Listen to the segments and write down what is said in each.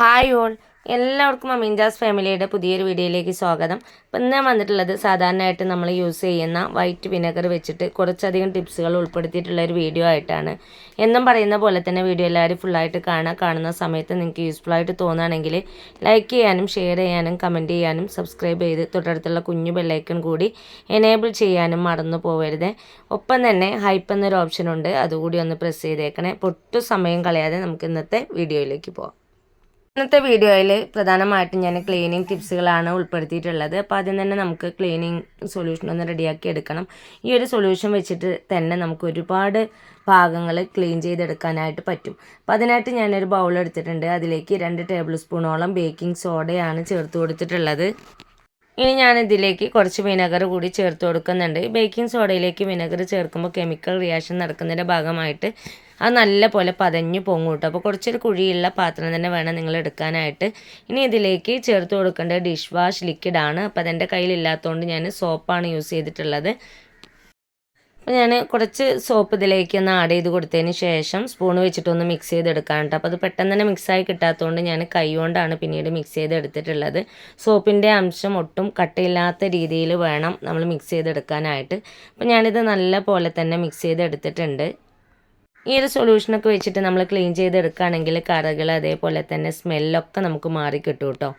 Hi all, എല്ലാവർക്കും അമീൻജാസ് ഫാമിലിയുടെ പുതിയൊരു വീഡിയോയിലേക്ക് സ്വാഗതം. ഇപ്പം ഞാൻ വന്നിട്ടുള്ളത് സാധാരണയായിട്ട് നമ്മൾ യൂസ് ചെയ്യുന്ന വൈറ്റ് വിനെഗർ വെച്ചിട്ട് കുറച്ചധികം ടിപ്സുകൾ ഉൾപ്പെടുത്തിയിട്ടുള്ള ഒരു വീഡിയോ ആയിട്ടാണ്. എന്നും പറയുന്ന പോലെ തന്നെ വീഡിയോ എല്ലാവരും ഫുള്ളായിട്ട് കാണുന്ന സമയത്ത് നിങ്ങൾക്ക് യൂസ്ഫുൾ ആയിട്ട് തോന്നുകയാണെങ്കിൽ ലൈക്ക് ചെയ്യാനും ഷെയർ ചെയ്യാനും കമൻറ്റ് ചെയ്യാനും സബ്സ്ക്രൈബ് ചെയ്ത് തൊട്ടടുത്തുള്ള കുഞ്ഞു ബെല്ലൈക്കൺ കൂടി എനേബിൾ ചെയ്യാനും മറന്നു പോകരുത്. ഒപ്പം തന്നെ ഹൈപ്പ് എന്നൊരു ഓപ്ഷൻ ഉണ്ട്, അതുകൂടി ഒന്ന് പ്രസ് ചെയ്തേക്കണേ. പൊട്ടു സമയം കളയാതെ നമുക്ക് ഇന്നത്തെ വീഡിയോയിലേക്ക് പോകാം. ഇന്നത്തെ വീഡിയോയിൽ പ്രധാനമായിട്ടും ഞാൻ ക്ലീനിങ് ടിപ്സുകളാണ് ഉൾപ്പെടുത്തിയിട്ടുള്ളത്. അപ്പോൾ ആദ്യം തന്നെ നമുക്ക് ക്ലീനിങ് സൊല്യൂഷൻ ഒന്ന് റെഡിയാക്കി എടുക്കണം. ഈ ഒരു സൊല്യൂഷൻ വെച്ചിട്ട് തന്നെ നമുക്ക് ഒരുപാട് ഭാഗങ്ങൾ ക്ലീൻ ചെയ്തെടുക്കാനായിട്ട് പറ്റും. അപ്പോൾ അതിനായിട്ട് ഞാനൊരു ബൗൾ എടുത്തിട്ടുണ്ട്. അതിലേക്ക് 2 ടേബിൾ സ്പൂണോളം ബേക്കിംഗ് സോഡയാണ് ചേർത്ത് കൊടുത്തിട്ടുള്ളത്. ഇനി ഞാനിതിലേക്ക് കുറച്ച് വിനെഗർ കൂടി ചേർത്ത് കൊടുക്കുന്നുണ്ട്. ബേക്കിംഗ് സോഡയിലേക്ക് വിനെഗർ ചേർക്കുമ്പോൾ കെമിക്കൽ റിയാക്ഷൻ നടക്കുന്നതിൻ്റെ ഭാഗമായിട്ട് അത് നല്ല പോലെ പതഞ്ഞു പൊങ്ങും കേട്ടോ. അപ്പോൾ കുറച്ചൊരു കുഴിയുള്ള പാത്രം തന്നെ വേണം നിങ്ങൾ എടുക്കാനായിട്ട്. ഇനി ഇതിലേക്ക് ചേർത്ത് കൊടുക്കേണ്ട ഡിഷ് വാഷ് ലിക്വിഡാണ്. അപ്പോൾ അതെൻ്റെ കയ്യിലില്ലാത്തതുകൊണ്ട് ഞാൻ സോപ്പാണ് യൂസ് ചെയ്തിട്ടുള്ളത്. അപ്പോൾ ഞാൻ കുറച്ച് സോപ്പ് ഇതിലേക്ക് ഒന്ന് ആഡ് ചെയ്ത് കൊടുത്തതിന് ശേഷം സ്പൂൺ വെച്ചിട്ടൊന്ന് മിക്സ് ചെയ്തെടുക്കാൻ കേട്ടോ. അപ്പോൾ അത് പെട്ടെന്ന് തന്നെ മിക്സായി കിട്ടാത്തതുകൊണ്ട് ഞാൻ കൈ കൊണ്ടാണ് പിന്നീട് മിക്സ് ചെയ്തെടുത്തിട്ടുള്ളത്. സോപ്പിൻ്റെ അംശം ഒട്ടും കട്ടയില്ലാത്ത രീതിയിൽ വേണം നമ്മൾ മിക്സ് ചെയ്തെടുക്കാനായിട്ട്. അപ്പോൾ ഞാനിത് നല്ല പോലെ തന്നെ മിക്സ് ചെയ്തെടുത്തിട്ടുണ്ട്. ഈ ഒരു സൊല്യൂഷനൊക്കെ വെച്ചിട്ട് നമ്മൾ ക്ലീൻ ചെയ്തെടുക്കുകയാണെങ്കിൽ കറകൾ അതേപോലെ തന്നെ സ്മെല്ലൊക്കെ നമുക്ക് മാറി കിട്ടും കേട്ടോ.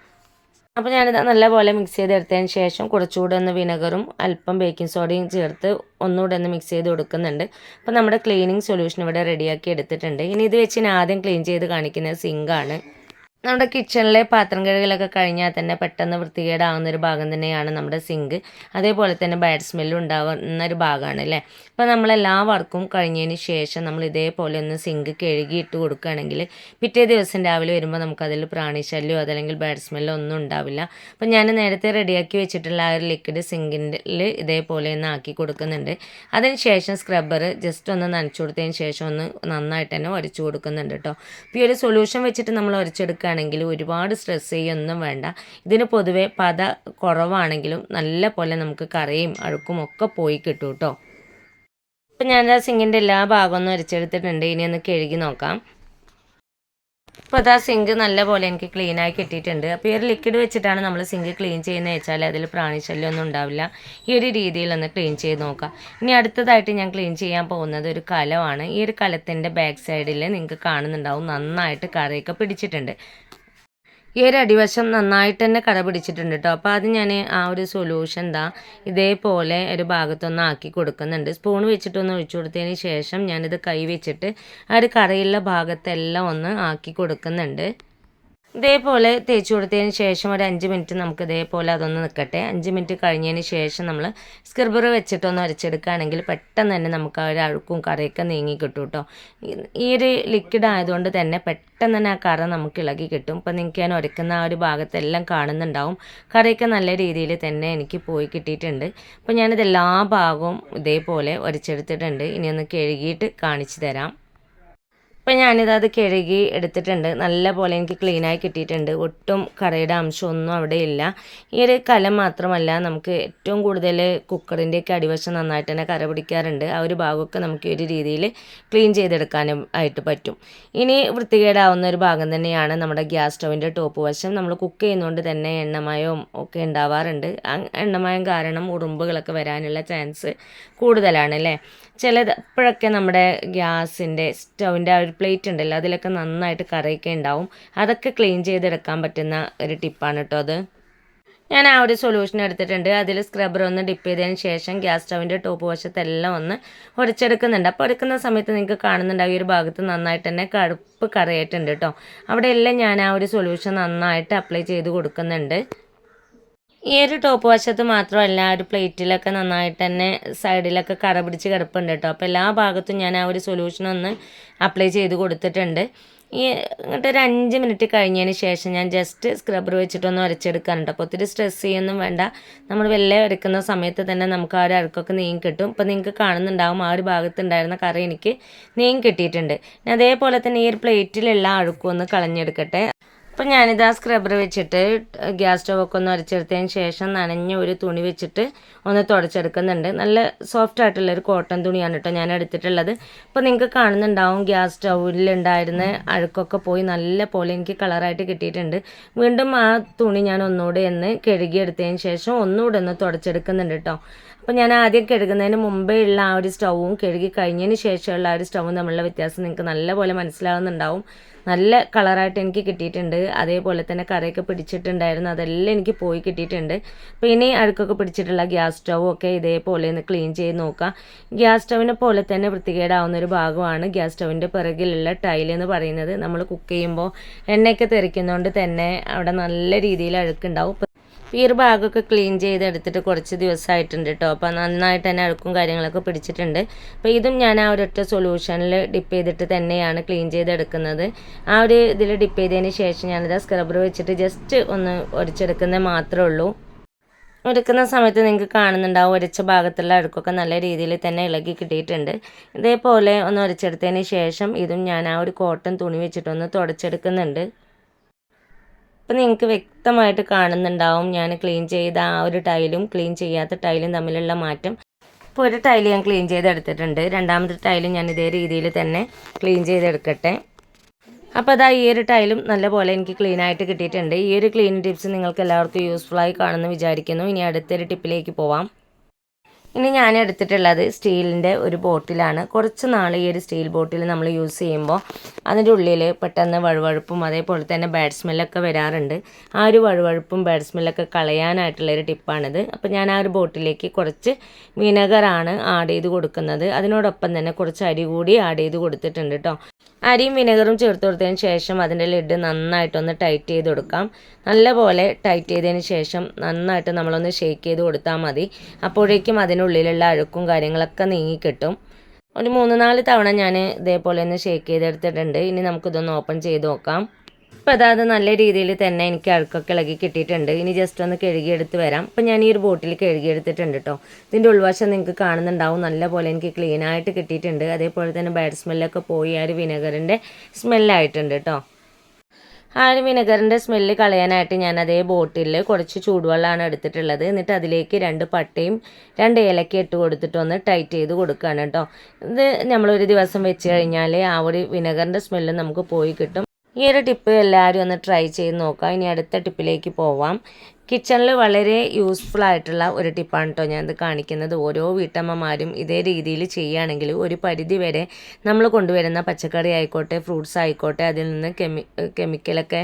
അപ്പോൾ ഞാനിത് നല്ലപോലെ മിക്സ് ചെയ്തെടുത്തതിന് ശേഷം കുറച്ചുകൂടെ ഒന്ന് വിനെഗറും അല്പം ബേക്കിംഗ് സോഡയും ചേർത്ത് ഒന്നുകൂടെ ഒന്ന് മിക്സ് ചെയ്ത് കൊടുക്കുന്നുണ്ട്. അപ്പോൾ നമ്മുടെ ക്ലീനിങ് സൊല്യൂഷൻ ഇവിടെ റെഡിയാക്കി എടുത്തിട്ടുണ്ട്. ഇനി ഇത് വെച്ച് ഞാൻ ആദ്യം ക്ലീൻ ചെയ്ത് കാണിക്കുന്നത് സിങ്കാണ്. നമ്മുടെ കിച്ചണിലെ പാത്രം കഴുകലൊക്കെ കഴിഞ്ഞാൽ തന്നെ പെട്ടെന്ന് വൃത്തികേടാവുന്നൊരു ഭാഗം തന്നെയാണ് നമ്മുടെ സിങ്ക്. അതേപോലെ തന്നെ ബാഡ് സ്മെല്ലും ഉണ്ടാകുന്ന ഒരു ഭാഗമാണ് അല്ലേ. അപ്പോൾ നമ്മളെല്ലാ വർക്കും കഴിഞ്ഞതിന് ശേഷം നമ്മൾ ഇതേപോലെ ഒന്ന് സിങ്ക് കഴുകിയിട്ട് കൊടുക്കുകയാണെങ്കിൽ പിറ്റേ ദിവസം രാവിലെ വരുമ്പോൾ നമുക്കതിൽ പ്രാണിശല്യമോ അതല്ലെങ്കിൽ ബാഡ് സ്മെല്ലോ ഒന്നും ഉണ്ടാവില്ല. അപ്പോൾ ഞാൻ നേരത്തെ റെഡിയാക്കി വെച്ചിട്ടുള്ള ആ ഒരു ലിക്വിഡ് സിങ്കിൻ്റെ ഇതേപോലെ ഒന്ന് ആക്കി കൊടുക്കുന്നുണ്ട്. അതിന് ശേഷം സ്ക്രബ്ബർ ജസ്റ്റ് ഒന്ന് നനച്ചു കൊടുത്തതിന് ശേഷം ഒന്ന് നന്നായിട്ട് തന്നെ ഉരച്ചു കൊടുക്കുന്നുണ്ട് കേട്ടോ. അപ്പോൾ ഈ ഒരു സൊല്യൂഷൻ വെച്ചിട്ട് നമ്മൾ ഉരച്ചെടുക്കുക ണെങ്കിൽ ഒരുപാട് സ്ട്രെസ് ചെയ്യൊന്നും വേണ്ട. ഇതിന് പൊതുവെ പത കുറവാണെങ്കിലും നല്ല പോലെ നമുക്ക് കറയും അഴുക്കും ഒക്കെ പോയി കിട്ടും കേട്ടോ. അപ്പം ഞാൻ ആ സിങ്കിൻ്റെ എല്ലാ ഭാഗമൊന്നും അരച്ചെടുത്തിട്ടുണ്ട്. ഇനി ഒന്ന് കഴുകി നോക്കാം. അപ്പോൾ അത് ആ സിങ്ക് നല്ല പോലെ എനിക്ക് ക്ലീനായി കിട്ടിയിട്ടുണ്ട്. അപ്പോൾ ഈ ഒരു ലിക്വിഡ് വെച്ചിട്ടാണ് നമ്മൾ സിങ്ക് ക്ലീൻ ചെയ്യുന്നത് വെച്ചാൽ അതിൽ പ്രാണിശല്യമൊന്നും ഉണ്ടാവില്ല. ഈ ഒരു രീതിയിലൊന്ന് ക്ലീൻ ചെയ്ത് നോക്കാം. ഇനി അടുത്തതായിട്ട് ഞാൻ ക്ലീൻ ചെയ്യാൻ പോകുന്നത് ഒരു കലമാണ്. ഈ ഒരു കലത്തിൻ്റെ ബാക്ക് സൈഡിൽ നിങ്ങൾക്ക് കാണുന്നുണ്ടാവും നന്നായിട്ട് കറയൊക്കെ പിടിച്ചിട്ടുണ്ട്. ഈ ഒരു അടിവശം നന്നായിട്ട് തന്നെ കറ പിടിച്ചിട്ടുണ്ട് കേട്ടോ. അപ്പോൾ അത് ഞാൻ ആ ഒരു സൊല്യൂഷൻ ഇതേപോലെ ഒരു ഭാഗത്തൊന്ന് ആക്കി കൊടുക്കുന്നുണ്ട്. സ്പൂൺ വെച്ചിട്ടൊന്ന് ഒഴിച്ചു കൊടുത്തതിന് ശേഷം ഞാനിത് കൈ വെച്ചിട്ട് ആ ഒരു കറയുള്ള ഭാഗത്തെല്ലാം ഒന്ന് ആക്കി കൊടുക്കുന്നുണ്ട്. ഇതേപോലെ തേച്ച് കൊടുത്തതിന് ശേഷം ഒരു 5 മിനിറ്റ് നമുക്ക് ഇതേപോലെ അതൊന്ന് നിൽക്കട്ടെ. 5 മിനിറ്റ് കഴിഞ്ഞതിന് ശേഷം നമ്മൾ സ്ക്രബ്ബർ വെച്ചിട്ടൊന്ന് അരച്ചെടുക്കുകയാണെങ്കിൽ പെട്ടെന്ന് തന്നെ നമുക്ക് ആ ഒരു അഴുക്കും കറയൊക്കെ നീങ്ങി കിട്ടും കേട്ടോ. ഈ ഒരു ലിക്വിഡ് ആയതുകൊണ്ട് തന്നെ പെട്ടെന്ന് തന്നെ ആ കറ നമുക്ക് ഇളകി കിട്ടും. അപ്പോൾ നിങ്ങൾക്ക് ഞാൻ ഉരയ്ക്കുന്ന ആ ഒരു ഭാഗത്തെല്ലാം കാണുന്നുണ്ടാവും. കറയൊക്കെ നല്ല രീതിയിൽ തന്നെ എനിക്ക് പോയി കിട്ടിയിട്ടുണ്ട്. അപ്പോൾ ഞാനിത് എല്ലാ ഭാഗവും ഇതേപോലെ ഉരച്ചെടുത്തിട്ടുണ്ട്. ഇനി ഒന്ന് കഴുകിയിട്ട് കാണിച്ചു തരാം. ഇപ്പം ഞാനിത് കഴുകി എടുത്തിട്ടുണ്ട്. നല്ല പോലെ എനിക്ക് ക്ലീനായി കിട്ടിയിട്ടുണ്ട്. ഒട്ടും കറയുടെ അംശമൊന്നും അവിടെ ഇല്ല. ഈ ഒരു കലം മാത്രമല്ല, നമുക്ക് ഏറ്റവും കൂടുതൽ കുക്കറിൻ്റെയൊക്കെ അടിവശം നന്നായിട്ട് തന്നെ കറ പിടിക്കാറുണ്ട്. ആ ഒരു ഭാഗമൊക്കെ നമുക്ക് ഈ ഒരു രീതിയിൽ ക്ലീൻ ചെയ്തെടുക്കാനും ആയിട്ട് പറ്റും. ഇനി വൃത്തികേടാവുന്ന ഒരു ഭാഗം തന്നെയാണ് നമ്മുടെ ഗ്യാസ് സ്റ്റൗവിൻ്റെ ടോപ്പ് വശം. നമ്മൾ കുക്ക് ചെയ്യുന്നതുകൊണ്ട് തന്നെ എണ്ണമയവും ഒക്കെ ഉണ്ടാവാറുണ്ട്. ആ എണ്ണമയം കാരണം ഉറുമ്പുകളൊക്കെ വരാനുള്ള ചാൻസ് കൂടുതലാണ് അല്ലേ. ചിലപ്പോഴൊക്കെ നമ്മുടെ ഗ്യാസിൻ്റെ സ്റ്റൗവിൻ്റെ ആ ഒരു പ്ലേറ്റ് ഉണ്ടല്ലോ അതിലൊക്കെ നന്നായിട്ട് കറയൊക്കെ ഉണ്ടാവും. അതൊക്കെ ക്ലീൻ ചെയ്തെടുക്കാൻ പറ്റുന്ന ഒരു ടിപ്പാണ് കേട്ടോ അത്. ഞാൻ ആ ഒരു സൊല്യൂഷൻ എടുത്തിട്ടുണ്ട്. അതിൽ സ്ക്രബ്ബർ ഒന്ന് ഡിപ്പ് ചെയ്തതിന് ശേഷം ഗ്യാസ് സ്റ്റൗവിൻ്റെ ടോപ്പ് വശത്തെല്ലാം ഒന്ന് ഉരച്ചെടുക്കുന്നുണ്ട്. അപ്പോൾ എടുക്കുന്ന സമയത്ത് നിങ്ങൾക്ക് കാണുന്നുണ്ടാവും ഈ ഒരു ഭാഗത്ത് നന്നായിട്ട് തന്നെ കറുപ്പ് കറയായിട്ടുണ്ട് കേട്ടോ. അവിടെയെല്ലാം ഞാൻ ആ ഒരു സൊല്യൂഷൻ നന്നായിട്ട് അപ്ലൈ ചെയ്ത് കൊടുക്കുന്നുണ്ട്. ഈ ഒരു ടോപ്പ് വശത്ത് മാത്രമല്ല ഒരു പ്ലേറ്റിലൊക്കെ നന്നായിട്ട് തന്നെ സൈഡിലൊക്കെ കറ പിടിച്ച് കിടപ്പുണ്ട് കേട്ടോ. അപ്പോൾ എല്ലാ ഭാഗത്തും ഞാൻ ആ ഒരു സൊല്യൂഷൻ ഒന്ന് അപ്ലൈ ചെയ്ത് കൊടുത്തിട്ടുണ്ട്. എന്നിട്ട് ഒരു 5 മിനിറ്റ് കഴിഞ്ഞതിന് ശേഷം ഞാൻ ജസ്റ്റ് സ്ക്രബ്ബർ വെച്ചിട്ടൊന്ന് ഉരച്ചെടുക്കാനുണ്ട്. അപ്പോൾ ഒത്തിരി സ്ട്രെസ് ചെയ്യൊന്നും വേണ്ട. നമ്മൾ വെള്ളം എടുക്കുന്ന സമയത്ത് തന്നെ നമുക്ക് ആ ഒരു അഴുക്കൊക്കെ നീങ്ങി കിട്ടും. ഇപ്പോൾ നിങ്ങൾക്ക് കാണുന്നുണ്ടാവും ആ ഒരു ഭാഗത്തുണ്ടായിരുന്ന കറി എനിക്ക് നീങ്ങി കിട്ടിയിട്ടുണ്ട്. അതേപോലെ തന്നെ ഈ ഒരു പ്ലേറ്റിലുള്ള അഴുക്കൊന്ന് കളഞ്ഞെടുക്കട്ടെ. അപ്പം ഞാനിതാ സ്ക്രബ്ബർ വെച്ചിട്ട് ഗ്യാസ് സ്റ്റൗവൊക്കെ ഒന്ന് ഉരച്ചെടുത്തതിന് ശേഷം നനഞ്ഞ ഒരു തുണി വെച്ചിട്ട് ഒന്ന് തുടച്ചെടുക്കുന്നുണ്ട്. നല്ല സോഫ്റ്റ് ആയിട്ടുള്ളൊരു കോട്ടൺ തുണിയാണ് കേട്ടോ ഞാൻ എടുത്തിട്ടുള്ളത്. അപ്പോൾ നിങ്ങൾക്ക് കാണുന്നുണ്ടാവും ഗ്യാസ് സ്റ്റൗവിലുണ്ടായിരുന്ന അഴുക്കൊക്കെ പോയി നല്ല പോലെ എനിക്ക് കളറായിട്ട് കിട്ടിയിട്ടുണ്ട്. വീണ്ടും ആ തുണി ഞാൻ ഒന്നുകൂടെ ഒന്ന് കഴുകിയെടുത്തതിന് ശേഷം ഒന്നുകൂടെ ഒന്ന് തുടച്ചെടുക്കുന്നുണ്ട് കേട്ടോ. അപ്പോൾ ഞാൻ ആദ്യം കഴുകുന്നതിന് മുമ്പേ ഉള്ള ആ ഒരു സ്റ്റൗവും കഴുകി കഴിഞ്ഞതിന് ശേഷമുള്ള ആ ഒരു സ്റ്റൗവും തമ്മിലുള്ള വ്യത്യാസം നിങ്ങൾക്ക് നല്ലപോലെ മനസ്സിലാവുന്നുണ്ടാവും. നല്ല കളറായിട്ട് എനിക്ക് കിട്ടിയിട്ടുണ്ട്. അതേപോലെ തന്നെ കറിയൊക്കെ പിടിച്ചിട്ടുണ്ടായിരുന്നു, അതെല്ലാം എനിക്ക് പോയി കിട്ടിയിട്ടുണ്ട്. അപ്പോൾ ഇനി അഴുക്കൊക്കെ പിടിച്ചിട്ടുള്ള ഗ്യാസ് സ്റ്റൗവും ഒക്കെ ഇതേപോലെ ഒന്ന് ക്ലീൻ ചെയ്ത് നോക്കാം. ഗ്യാസ് സ്റ്റൗവിനെ പോലെ തന്നെ വൃത്തികേടാവുന്ന ഒരു ഭാഗമാണ് ഗ്യാസ് സ്റ്റൗവിൻ്റെ പിറകിലുള്ള ടൈൽ എന്ന് പറയുന്നത്. നമ്മൾ കുക്ക് ചെയ്യുമ്പോൾ എണ്ണയൊക്കെ തെറിക്കുന്നതുകൊണ്ട് തന്നെ അവിടെ നല്ല രീതിയിൽ അഴുക്കുണ്ടാവും. ഈ ഒരു ഭാഗമൊക്കെ ക്ലീൻ ചെയ്തെടുത്തിട്ട് കുറച്ച് ദിവസമായിട്ടുണ്ട് കേട്ടോ. അപ്പോൾ നന്നായിട്ട് തന്നെ അഴുക്കും കാര്യങ്ങളൊക്കെ പിടിച്ചിട്ടുണ്ട്. അപ്പോൾ ഇതും ഞാൻ ആ ഒരൊറ്റ സൊല്യൂഷനിൽ ഡിപ്പ് ചെയ്തിട്ട് തന്നെയാണ് ക്ലീൻ ചെയ്തെടുക്കുന്നത്. ആ ഒരു ഇതിൽ ഡിപ്പ് ചെയ്തതിന് ശേഷം ഞാനിത് സ്ക്രബ്ബർ വെച്ചിട്ട് ജസ്റ്റ് ഒന്ന് ഉരച്ചെടുക്കുന്നത് മാത്രമേ ഉള്ളൂ. ഉരക്കുന്ന സമയത്ത് നിങ്ങൾക്ക് കാണുന്നുണ്ടാവും ഉരച്ച ഭാഗത്തുള്ള അഴുക്കൊക്കെ നല്ല രീതിയിൽ തന്നെ ഇളകി കിട്ടിയിട്ടുണ്ട്. ഇതേപോലെ ഒന്ന് ഉരച്ചെടുത്തതിന് ശേഷം ഇതും ഞാൻ ആ ഒരു കോട്ടൺ തുണി വെച്ചിട്ടൊന്ന് തുടച്ചെടുക്കുന്നുണ്ട്. അപ്പോൾ നിങ്ങൾക്ക് വ്യക്തമായിട്ട് കാണുന്നുണ്ടാവും ഞാൻ ക്ലീൻ ചെയ്ത ആ ഒരു ടൈലും ക്ലീൻ ചെയ്യാത്ത ടൈലും തമ്മിലുള്ള മാറ്റം. ഇപ്പോൾ ഒരു ടൈൽ ഞാൻ ക്ലീൻ ചെയ്തെടുത്തിട്ടുണ്ട്, രണ്ടാമത്തെ ടൈലും ഞാൻ ഇതേ രീതിയിൽ തന്നെ ക്ലീൻ ചെയ്തെടുക്കട്ടെ. അപ്പോൾ അതാ ഈ ഒരു ടൈലും നല്ലപോലെ എനിക്ക് ക്ലീൻ ആയിട്ട് കിട്ടിയിട്ടുണ്ട്. ഈ ഒരു ക്ലീൻ ടിപ്സ് നിങ്ങൾക്ക് എല്ലാവർക്കും യൂസ്ഫുള്ളായി കാണുമെന്ന് വിചാരിക്കുന്നു. ഇനി അടുത്തൊരു ടിപ്പിലേക്ക് പോവാം. ഇനി ഞാൻ എടുത്തിട്ടുള്ളത് സ്റ്റീലിൻ്റെ ഒരു ബോട്ടിലാണ്. കുറച്ച് നാൾ ഈ ഒരു സ്റ്റീൽ ബോട്ടിൽ നമ്മൾ യൂസ് ചെയ്യുമ്പോൾ അതിൻ്റെ ഉള്ളിൽ പെട്ടെന്ന് വഴുവഴുപ്പും അതേപോലെ തന്നെ ബാഡ് സ്മെല്ലൊക്കെ വരാറുണ്ട്. ആ ഒരു വഴുവഴുപ്പും ബാഡ് സ്മെല്ലൊക്കെ കളയാനായിട്ടുള്ളൊരു ടിപ്പാണിത്. അപ്പോൾ ഞാൻ ആ ഒരു ബോട്ടിലേക്ക് കുറച്ച് വിനെഗറാണ് ആഡ് ചെയ്ത് കൊടുക്കുന്നത്. അതിനോടൊപ്പം തന്നെ കുറച്ച് അരി കൂടി ആഡ് ചെയ്ത് കൊടുത്തിട്ടുണ്ട് കേട്ടോ. അരിയും വിനെഗറും ചേർത്ത് കൊടുത്തതിന് ശേഷം അതിൻ്റെ ലിഡ് നന്നായിട്ടൊന്ന് ടൈറ്റ് ചെയ്ത് കൊടുക്കാം. നല്ലപോലെ ടൈറ്റ് ചെയ്തതിന് ശേഷം നന്നായിട്ട് നമ്മളൊന്ന് ഷേക്ക് ചെയ്ത് കൊടുത്താൽ മതി. അപ്പോഴേക്കും അതിനുള്ളിലുള്ള അഴുക്കും കാര്യങ്ങളൊക്കെ നീങ്ങിക്കിട്ടും. ഒരു 3-4 തവണ ഞാൻ ഇതേപോലെ ഒന്ന് ഷേക്ക് ചെയ്തെടുത്തിട്ടുണ്ട്. ഇനി നമുക്കിതൊന്ന് ഓപ്പൺ ചെയ്ത് നോക്കാം. അപ്പോൾ അതായത് നല്ല രീതിയിൽ തന്നെ എനിക്ക് അഴുക്കൊക്കെ ഇളകി കിട്ടിയിട്ടുണ്ട്. ഇനി ജസ്റ്റ് ഒന്ന് കഴുകിയെടുത്ത് വരാം. അപ്പോൾ ഞാൻ ഈ ഒരു ബോട്ടിൽ കഴുകിയെടുത്തിട്ടുണ്ട് കേട്ടോ. ഇതിൻ്റെ ഉൾവശം നിങ്ങൾക്ക് കാണുന്നുണ്ടാവും നല്ലപോലെ എനിക്ക് ക്ലീനായിട്ട് കിട്ടിയിട്ടുണ്ട്. അതേപോലെ തന്നെ ബാഡ് സ്മെല്ലൊക്കെ പോയി ആ ഒരു വിനെഗറിൻ്റെ സ്മെല്ലായിട്ടുണ്ട് കേട്ടോ. ആ ഒരു വിനെഗറിൻ്റെ സ്മെല്ല് കളയാനായിട്ട് ഞാൻ അതേ ബോട്ടിലിൽ കുറച്ച് ചൂടുവെള്ളമാണ് എടുത്തിട്ടുള്ളത്. എന്നിട്ട് അതിലേക്ക് 2 പട്ടയും 2 ഏലക്ക ഇട്ട് കൊടുത്തിട്ടൊന്ന് ടൈറ്റ് ചെയ്ത് കൊടുക്കുകയാണ് കേട്ടോ. ഇത് നമ്മളൊരു ദിവസം വെച്ച് കഴിഞ്ഞാൽ ആ ഒരു വിനെഗറിൻ്റെ സ്മെല്ല് നമുക്ക് പോയി കിട്ടും. ഈ ഒരു ടിപ്പ് എല്ലാവരും ഒന്ന് ട്രൈ ചെയ്ത് നോക്കാം. ഇനി അടുത്ത ടിപ്പിലേക്ക് പോവാം. കിച്ചണിൽ വളരെ യൂസ്ഫുൾ ആയിട്ടുള്ള ഒരു ടിപ്പാണ് കേട്ടോ ഞാനിത് കാണിക്കുന്നത്. ഓരോ വീട്ടമ്മമാരും ഇതേ രീതിയിൽ ചെയ്യുകയാണെങ്കിൽ ഒരു പരിധി വരെ നമ്മൾ കൊണ്ടുവരുന്ന പച്ചക്കറി ആയിക്കോട്ടെ ഫ്രൂട്ട്സ് ആയിക്കോട്ടെ അതിൽ നിന്ന് കെമിക്കലൊക്കെ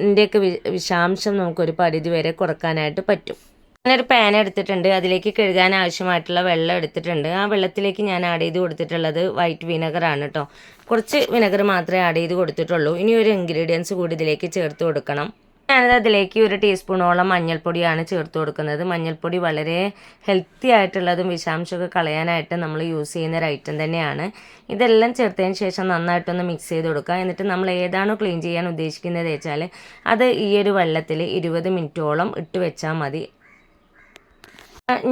ൻ്റെയൊക്കെ വിഷാംശം നമുക്കൊരു പരിധി വരെ കുറക്കാനായിട്ട് പറ്റും. ഞാനൊരു പാൻ എടുത്തിട്ടുണ്ട്, അതിലേക്ക് കഴുകാൻ ആവശ്യമായിട്ടുള്ള വെള്ളം എടുത്തിട്ടുണ്ട്. ആ വെള്ളത്തിലേക്ക് ഞാൻ ആഡ് ചെയ്ത് കൊടുത്തിട്ടുള്ളത് വൈറ്റ് വിനെഗറാണ് കേട്ടോ. കുറച്ച് വിനെഗർ മാത്രമേ ആഡ് ചെയ്ത് കൊടുത്തിട്ടുള്ളൂ. ഇനി ഒരു ഇൻഗ്രീഡിയൻസ് കൂടി ഇതിലേക്ക് ചേർത്ത് കൊടുക്കണം. ഞാനത് അതിലേക്ക് 1 ടീസ്പൂണോളം മഞ്ഞൾപ്പൊടിയാണ് ചേർത്ത് കൊടുക്കുന്നത്. മഞ്ഞൾപ്പൊടി വളരെ ഹെൽത്തി ആയിട്ടുള്ളതും വിഷാംശമൊക്കെ കളയാനായിട്ട് നമ്മൾ യൂസ് ചെയ്യുന്ന ഒരു ഐറ്റം തന്നെയാണ്. ഇതെല്ലാം ചേർത്തതിന് ശേഷം നന്നായിട്ടൊന്ന് മിക്സ് ചെയ്ത് കൊടുക്കുക. എന്നിട്ട് നമ്മൾ ഏതാണോ ക്ലീൻ ചെയ്യാൻ ഉദ്ദേശിക്കുന്നത് വെച്ചാൽ അത് ഈ ഒരു വെള്ളത്തിൽ 20 മിനിറ്റോളം ഇട്ട് വെച്ചാൽ മതി.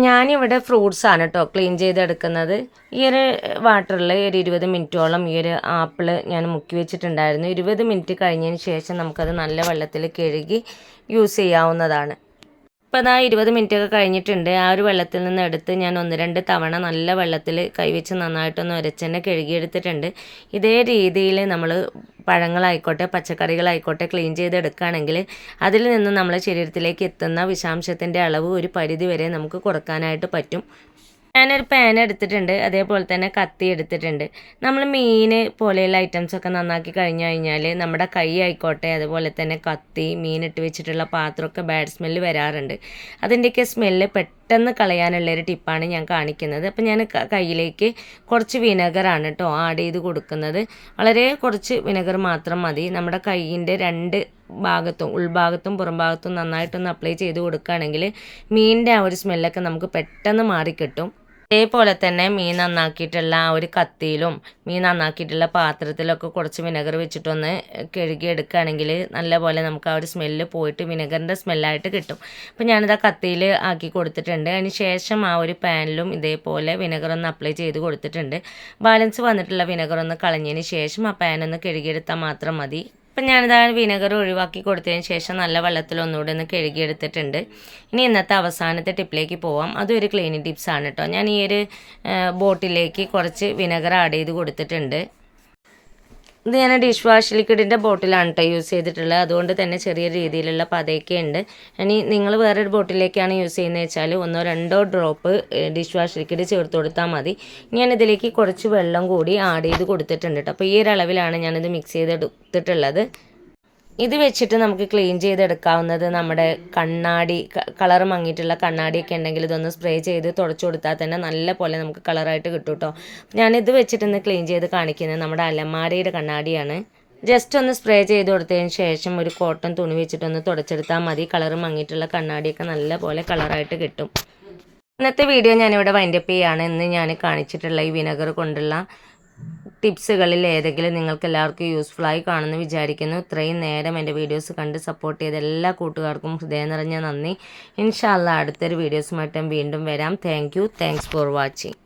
ഞാനിവിടെ ഫ്രൂട്ട്സാണ് കേട്ടോ ക്ലീൻ ചെയ്തെടുക്കുന്നത്. ഈ ഒരു വാട്ടറിൽ ഒരു 20 മിനിറ്റോളം ഈ ഒരു ആപ്പിൾ ഞാൻ മുക്കി വെച്ചിട്ടുണ്ടായിരുന്നു. 20 മിനിറ്റ് കഴിഞ്ഞതിന് ശേഷം നമുക്കത് നല്ല വെള്ളത്തിൽ കഴുകി യൂസ് ചെയ്യാവുന്നതാണ്. ഇപ്പോൾ അതാ 20 മിനിറ്റൊക്കെ കഴിഞ്ഞിട്ടുണ്ട്. ആ ഒരു വെള്ളത്തിൽ നിന്ന് എടുത്ത് ഞാൻ 1-2 തവണ നല്ല വെള്ളത്തിൽ കൈവച്ച് നന്നായിട്ടൊന്ന് ഉരച്ചെന്നെ കഴുകിയെടുത്തിട്ടുണ്ട്. ഇതേ രീതിയിൽ നമ്മൾ പഴങ്ങളായിക്കോട്ടെ പച്ചക്കറികളായിക്കോട്ടെ ക്ലീൻ ചെയ്തെടുക്കുകയാണെങ്കിൽ അതിൽ നിന്ന് നമ്മളെ ശരീരത്തിലേക്ക് എത്തുന്ന വിഷാംശത്തിൻ്റെ അളവ് ഒരു പരിധി വരെ നമുക്ക് കുറക്കാനായിട്ട് പറ്റും. ഞാനൊരു പാൻ എടുത്തിട്ടുണ്ട്, അതേപോലെ തന്നെ കത്തി എടുത്തിട്ടുണ്ട്. നമ്മൾ മീൻ പോലെയുള്ള ഐറ്റംസൊക്കെ നന്നാക്കി കഴിഞ്ഞ് കഴിഞ്ഞാൽ നമ്മുടെ കൈ ആയിക്കോട്ടെ അതുപോലെ തന്നെ കത്തി മീനിട്ട് വെച്ചിട്ടുള്ള പാത്രമൊക്കെ ബാഡ് സ്മെല്ല് വരാറുണ്ട്. അതിൻ്റെയൊക്കെ സ്മെല്ല് പെട്ടെന്ന് കളയാനുള്ളൊരു ടിപ്പാണ് ഞാൻ കാണിക്കുന്നത്. അപ്പോൾ ഞാൻ കയ്യിലേക്ക് കുറച്ച് വിനെഗറാണ് കേട്ടോ ആഡ് ചെയ്ത് കൊടുക്കുന്നത്. വളരെ കുറച്ച് വിനെഗർ മാത്രം മതി. നമ്മുടെ കൈയിൻ്റെ 2 ഭാഗത്തും ഉൾഭാഗത്തും പുറം ഭാഗത്തും നന്നായിട്ടൊന്ന് അപ്ലൈ ചെയ്ത് കൊടുക്കുകയാണെങ്കിൽ മീനിൻ്റെ ആ ഒരു സ്മെല്ലൊക്കെ നമുക്ക് പെട്ടെന്ന് മാറിക്കിട്ടും. അതേപോലെ തന്നെ മീൻ നന്നാക്കിയിട്ടുള്ള ആ ഒരു കത്തിയിലും മീൻ നന്നാക്കിയിട്ടുള്ള പാത്രത്തിലൊക്കെ കുറച്ച് വിനെഗർ വെച്ചിട്ടൊന്ന് കഴുകിയെടുക്കുകയാണെങ്കിൽ നല്ലപോലെ നമുക്ക് ആ ഒരു സ്മെല്ല് പോയിട്ട് വിനെഗറിൻ്റെ സ്മെല്ലായിട്ട് കിട്ടും. അപ്പോൾ ഞാനിത് ആ കത്തിയിൽ ആക്കി കൊടുത്തിട്ടുണ്ട്. അതിന് ശേഷം ആ ഒരു പാനിലും ഇതേപോലെ വിനെഗർ ഒന്ന് അപ്ലൈ ചെയ്ത് കൊടുത്തിട്ടുണ്ട്. ബാലൻസ് വന്നിട്ടുള്ള വിനെഗർ ഒന്ന് കളഞ്ഞതിന് ശേഷം ആ പാനൊന്ന് കഴുകിയെടുത്താൽ മാത്രം മതി. അപ്പം ഞാനിതാ വിനെഗർ ഒഴിവാക്കി കൊടുത്തതിന് ശേഷം നല്ല വെള്ളത്തിൽ ഒന്നുകൂടെ ഒന്ന് കഴുകിയെടുത്തിട്ടുണ്ട്. ഇനി ഇന്നത്തെ അവസാനത്തെ ടിപ്പിലേക്ക് പോവാം. അതൊരു ക്ലീനിങ് ടിപ്സാണ് കേട്ടോ. ഞാൻ ഈ ഒരു ബോട്ടിലേക്ക് കുറച്ച് വിനെഗർ ആഡ് ചെയ്ത് കൊടുത്തിട്ടുണ്ട്. ഇത് ഞാൻ ഡിഷ് വാഷ് ലിക്വിഡിൻ്റെ ബോട്ടിലാണ് കേട്ടോ യൂസ് ചെയ്തിട്ടുള്ളത്. അതുകൊണ്ട് തന്നെ ചെറിയ രീതിയിലുള്ള പതയൊക്കെ ഉണ്ട്. ഇനി നിങ്ങൾ വേറൊരു ബോട്ടിലേക്കാണ് യൂസ് ചെയ്യുന്നത് വെച്ചാൽ 1-2 ഡ്രോപ്പ് ഡിഷ് വാഷ് ലിക്വിഡ് ചേർത്ത് കൊടുത്താൽ മതി. ഞാൻ ഇതിലേക്ക് കുറച്ച് വെള്ളം കൂടി ആഡ് ചെയ്ത് കൊടുത്തിട്ടുണ്ട് കേട്ടോ. അപ്പോൾ ഈ ഒരു അളവിലാണ് ഞാനിത് മിക്സ് ചെയ്തെടുത്തിട്ടുള്ളത്. ഇത് വെച്ചിട്ട് നമുക്ക് ക്ലീൻ ചെയ്തെടുക്കാവുന്നത് നമ്മുടെ കണ്ണാടി കളർ മങ്ങിയിട്ടുള്ള കണ്ണാടിയൊക്കെ ഉണ്ടെങ്കിൽ ഇതൊന്ന് സ്പ്രേ ചെയ്ത് തുടച്ചു കൊടുത്താൽ തന്നെ നല്ല പോലെ നമുക്ക് കളറായിട്ട് കിട്ടും കേട്ടോ. ഞാനിത് വെച്ചിട്ടൊന്ന് ക്ലീൻ ചെയ്ത് കാണിക്കുന്നത് നമ്മുടെ അലമാരയുടെ കണ്ണാടിയാണ്. ജസ്റ്റ് ഒന്ന് സ്പ്രേ ചെയ്ത് കൊടുത്തതിന് ശേഷം ഒരു കോട്ടൺ തുണി വെച്ചിട്ടൊന്ന് തുടച്ചെടുത്താൽ മതി. കളർ മങ്ങിയിട്ടുള്ള കണ്ണാടിയൊക്കെ നല്ല പോലെ കളറായിട്ട് കിട്ടും. ഇന്നത്തെ വീഡിയോ ഞാനിവിടെ വൈൻഡപ്പ് ചെയ്യുകയാണ്. ഇന്ന് ഞാൻ കാണിച്ചിട്ടുള്ള ഈ വിനെഗർ കൊണ്ടുള്ള ടിപ്സുകളിൽ ഏതെങ്കിലും നിങ്ങൾക്ക് എല്ലാവർക്കും യൂസ്ഫുള്ളായി കാണുമെന്ന് വിചാരിക്കുന്നു. ഇത്രയും നേരം എൻ്റെ വീഡിയോസ് കണ്ട് സപ്പോർട്ട് ചെയ്ത എല്ലാ കൂട്ടുകാർക്കും ഹൃദയം നിറഞ്ഞ നന്ദി. ഇൻഷാ അല്ലാഹ് അടുത്തൊരു വീഡിയോസുമായിട്ട് വീണ്ടും വരാം. Thanks for watching.